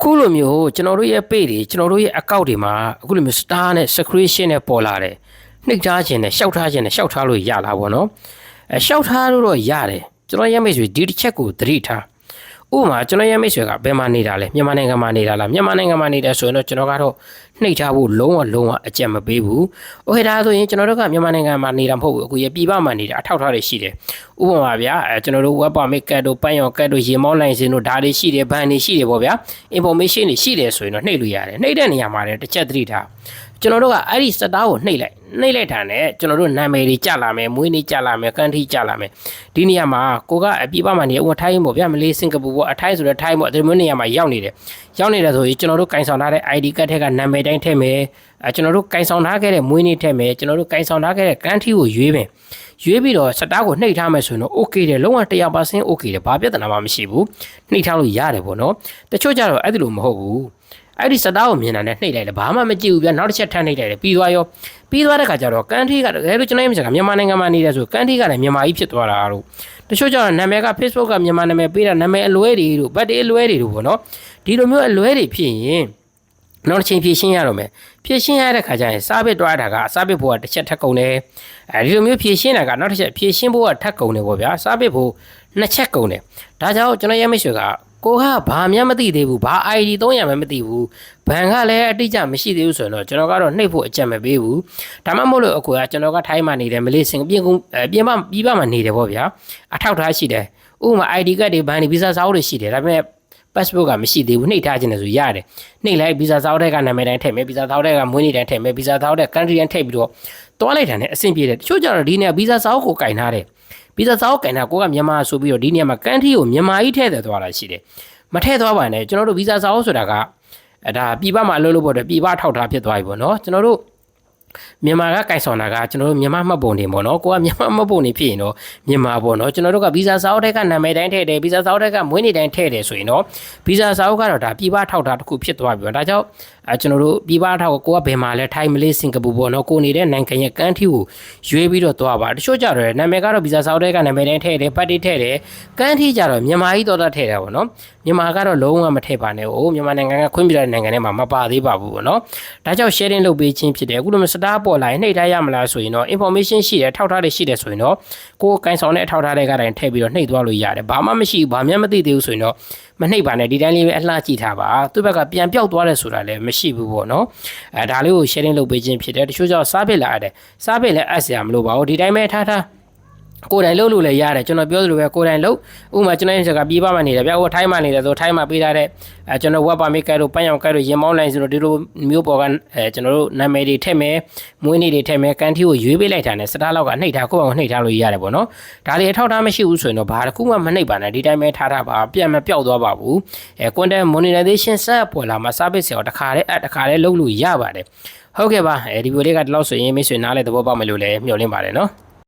ခုလိုမျိုးကျွန်တော်တို့ရဲ့ page တွေကျွန်တော်တို့ရဲ့ account တွေမှာအခုလိုမျိုး star နဲ့ screenshot နဲ့ပေါ်လာတယ်နှိပ်ထားခြင်းနဲ့ရှောက်ထားခြင်းနဲ့ရှောက်ထားလို့ရလာပါတော့ရှောက်ထားလို့တော့ရတယ်ကျွန်တော်ရဲ့မိတ်ဆွေဒီတစ်ချက်ကိုသတိထားဥပမာကျွန်တော်ရဲ့မိတ်ဆွေကဘယ်မှာနေတာလဲမြန်မာနိုင်ငံမှာနေတာလားမြန်မာနိုင်ငံမှာနေတယ်ဆိုရင်တော့ကျွန်တော်ကတော့နှိပ်ထားဖို့လုံးဝအကျက်မပေးဘူးโอเคဒါဆိုရင်ကျွန်တော်တို့ကမြန်မာနိုင်ငံမှာနေတာမဟုတ်ဘူးအခုရပြည်ပမှာနေတာအထောက်ထားတွေရှိတယ်ဥပမာဗျာကျွန်တော်တို့ web permit ကတ်တို့ပန်းရောကတ်တို့ရေမောင်းလိုင်စင်တို့ဒါတွေရှိတယ်ဘန်တွေရှိတယ်ပေါ့ဗျာ information တွေရှိတယ်ဆိုရင်တော့နှိပ်လို့ရတယ်နှိပ်တဲ့နေရာမှာလည်းတစ်ချက်သတိထားကျွန်တော်တို့ကအဲ့ဒီစတားကိုနှိပ်လိုက်တာနဲ့ကျွန်တော်တို့နာမည်တွေကြလာမယ်မွေးနေ့ကြလာမယ်ကန်ထရီကြလာမယ်ဒီနေရာမှာကိုကအပြည့်ပမှာနေဥထိုင်းပေါ့ဗျာမလေးစင်ကာပူပေါ့အထိုင်းဆိုတော့ထိုင်းပေါ့ဒီမျိုးနေရာမှာရောက်နေတယ်ဆိုရင်ကျွန်တော်တို့ကင်ဆောင်ထားတဲ့ ID ကတ်ထက်ကနာမည်တိုင်းထည့်မယ်ကျွန်တော်တို့ကင်ဆောင်ထားခဲ့တဲ့မွေးနေ့ထည့်မယ်ကျွန်တော်တို့ကင်ဆောင်ထားခဲ့တဲ့ကန်ထရီကိုရွေးပြီးတော့စတားကိုနှိပ်ထားမယ်ဆိုရင်တော့ okay တယ်လုံးဝ 100% okay တယ်ဘာပြဿနာမှမရှိဘူးနှိပ်ထားလို့ရတယ်ပေါ့နော်တချို့ကြတော့အဲ့ဒီလိုမဟုတ်ဘူးအဲ့ဒီစတားကိုမြင်တာနဲ့နှိပ်လိုက်တယ်ဘာမှမကြည့်ဘူးဗျာနောက်တစ်ချက်ထပ်နှိပ်လိုက်တယ်ပြီးသွားတဲ့ခါကျတော့ကန်ထရီကတကယ်လို့ကျွန်တော်ရဲ့မြင်ကမြန်မာနိုင်ငံမှာနေတယ်ဆိုကန်ထရီကလည်းမြန်မာကြီးဖြစ်သွားတာတို့တချို့ကျတော့နာမည်က Facebook ကမြန်မာနာမည်ပေးတာနာမည်အလွဲတွေတို့ဗတ်တွေအလွဲတွေတို့ပေါ့နော်ဒီလိုမျိုးအလွဲတွေဖြစ်ရင်နောက်တစ်ချိန်ဖြည့်ရှင်းရတော့မယ်ဖြည့်ရှင်းရတဲ့ခါကျရင်စားပစ်သွားတာကစားပစ်ဖို့ကတစ်ချက်ထပ်ကုန်တယ်ဒီလိုမျိုးဖြည့်ရှင်းတာကနောက်တစ်ချက်ဖြည့်ရှင်းဖို့ကထပ်ကုန်တယ်ပေါ့ဗျာစားပစ်ဖို့နှစ်ချက်ကုန်တယ်ဒါကြောင့်ကျွန်တော်ရဲ့မိတ်ဆွေကကိုကဘာမှမသိသေးဘူးဘာ ID 300မှမသိဘူးဘန်ကလည်းအတိအကျမရှိသေးဘူးဆိုတော့ကျွန်တော်ကတော့နှိပ်ဖို့အကြံမပေးဘူးဒါမှမဟုတ်လို့အကူကကျွန်တော်ကထိုင်းမှာနေတယ်မလေးစင်ပြင်ပမှာနေတယ်ပေါ့ဗျာအထောက်ထားရှိတယ်ဥပမာ ID ကတ်တွေဘန်တွေဗီဇာစာအုပ်တွေရှိတယ်ဒါပေမဲ့ passport ကမရှိသေးဘူးနှိပ်ထားခြင်းလည်းဆိုရတယ်နှိပ်လိုက်ဗီဇာစာအုပ်တွေကနာမည်တိုင်းထည့်မယ်ဗီဇာစာအုပ်တွေကမွေးနေ့တိုင်းထည့်မယ်ဗီဇာစာအုပ်တဲ့ country တိုင်းထည့်ပြီးတော့တွားလိုက်တာနဲ့အဆင်ပြေတယ်တချို့ကြတော့ဒီနေ့ဗီဇာစာအုပ်ကိုကင်ထားတယ်ဗီဇာစာအုပ်ကင်ထားကိုကမြန်မာဆိုပြီးတော့ဒီနေ့မှာ country ကိုမြန်မာကြီးထည့်တယ်သွားတာရှိတယ်မထည့်သွားပါနဲ့ကျွန်တော်တို့ဗီဇာစာအုပ်ဆိုတာကဒါပြည်ပမှာအလုပ်လုပ်ဖို့အတွက်ပြည်ပထောက်ထားဖြစ်သွားပြီပေါ့နော်ကျွန်တော်တို့မြန်မာကကင်ဆောင်တာကကျွန်တော်တို့မြန်မာမှတ်ပုံတွေပေါ့နော်ကိုကမြန်မာမှတ်ပုံတွေဖြစ်ရင်တော့မြန်မာပေါ့နော်ကျွန်တော်တို့ကဗီဇာစာအုပ်တွေကနာမည်တိုင်းထည့်တယ်ဗီဇာစာအုပ်တွေကမွေးနေ့တိုင်းထည့်တယ်ဆိုရင်တော့ဗီဇာစာအုပ်ကတော့ဒါပြည်ပထောက်ထားတစ်ခုဖြစ်သွားပြီပေါ့ဒါကြောင့်ကျွန်တော်တို့ပြည်ပထောက်ကိုကဘယ်မှာလဲထိုင်းမလေးစင်ကာပူပေါ့နော်ကိုနေတဲ့နိုင်ငံရဲ့ကန်ထရီကိုရွေးပြီးတော့သွားပါတချို့ကြတော့နာမည်ကတော့ဗီဇာစာအုပ်တွေကနာမည်တိုင်းထည့်တယ်ပတ်တိထည့်တယ်ကန်ထရီကြတော့မြန်မာကြီးတော်တော်ထည့်တယ်ပေါ့နော်မြန်မာကတော့လုံးဝမထည့်ပါနဲ့ဟိုမြန်မာနိုင်ငံကခွင့်ပြုတဲ့နိုင်ငံထဲမှာမပါသေးပါဘူးပေါ့နော်ဒါကြောင့် sharing လုပ်ပေးခြင်းဖြစ်တယ်အခုလိုမျိုးစတားပေါ်လာရင်နှိပ်ထားရမလားဆိုရင်တော့ information ရှိတယ်ထောက်ထားတွေရှိတယ်ဆိုရင်တော့ကိုယ်ကင်ဆောင်တဲ့အထောက်ထားတွေကတိုင်းထည့်ပြီးတော့နှိပ်သွားလို့ရတယ်ဘာမှမရှိဘူးဘာမှမသိသေးဘူးဆိုရင်တော့မနှိပ်ပါနဲ့ဒီတိုင်းလေးပဲအလှကြည့်ထားပါသူ့ဘက်ကပြန်ပြောက်သွားတယ်ဆိုတာလည်းမရှိဘူးပေါ့နော်ဒါလေးကို sharing လုပ်ပေးခြင်းဖြစ်တယ်တချို့ကြောင့်စားပစ်လာတယ်စားပစ်လည်းအပ်စရာမလိုပါဘူးဒီတိုင်းပဲထားကိုယ်တိုင်လုပ်လို့လည်းရတယ်ကျွန်တော်ပြောသလိုပဲကိုယ်တိုင်လုပ်ဥပမာကျွန်တော်ရဲ့ကပြေးပါမှနေတယ်ဗျာဟိုထိုင်းမှာနေတယ်ဆိုထိုင်းမှာပေးထားတဲ့ကျွန်တော် web permit ကတ်တို့ပန်းရောင်ကတ်တို့ရင်မောင်းလိုင်းဆိုတော့ဒီလိုမျိုးပေါ်ကကျွန်တော်တို့နာမည်တွေထည့်မယ်မွေးနေ့တွေထည့်မယ်ကန်ထရီကိုရွေးပေးလိုက်တာနဲ့စတားလောက်ကနှိပ်ထားကိုယ့်အောင်နှိပ်ထားလို့ရတယ်ပေါ့နော်ဒါလေးအထောက်ထားမရှိဘူးဆိုရင်တော့ဘာတစ်ခုမှမနှိပ်ပါနဲ့ဒီတိုင်းပဲထားပါပြန်မပြောက်သွားပါဘူးcontent monetization ဆက်ပေါ်လာမှာ service ရောတခါတည်းလုပ်လို့ရပါတယ်ဟုတ်ကဲ့ပါဒီဗီဒီယိုလေးကဒီလောက်ဆိုရင်မိတ်ဆွေနားလဲသဘောပေါက်မယ်လို့လည်းမျှော်လင့်ပါတယ်နော်